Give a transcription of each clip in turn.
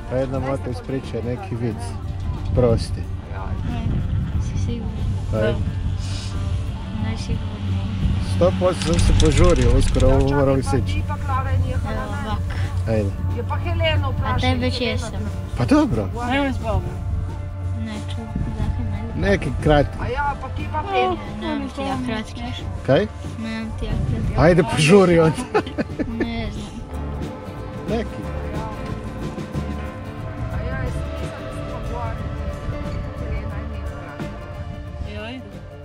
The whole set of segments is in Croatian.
Pa jedna mota ispriča neki vic. Prosti. Si sigurno? Ajde. Najsigurniji. 100% sam se požurio, uskoro ovo moram sići. Evo ovak. Ajde. A tebe će jesam. Pa dobro. Neću, zakaj ne. Neki kratki. Nemam ti ja kratki. Kaj? Nemam ti ja kratki. Ajde požuri onda. Ne znam. Neki.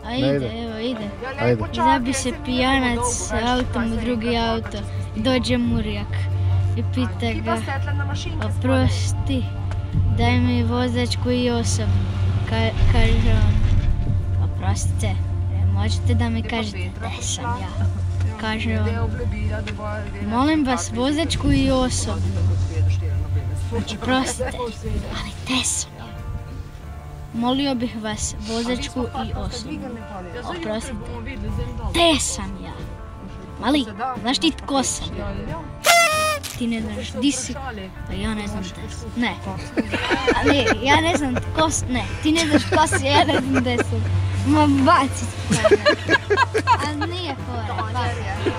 Ajde, evo ide. Ajde. Zabi se pijanac s autom u drugi auto. Dođe Murijak i pita ga, oprosti, daj mi vozačku i osobnu. Kaže on, oprostite, možete da mi kažete gdje sam ja? Kaže on, molim vas vozačku i osobnu. Oprostite, ali gdje sam ja? Molio bih vas vozačku i osobnu. Oprostite, gdje sam ja? Mali, znaš ti tko sam? Ti ne znaš di si, a ja ne znam gdje sam. Ne. Ali ja ne znam tko sam. Ne, ti ne znaš tko si, ja ne znam gdje sam. Ma baci se. A nije fora, baci.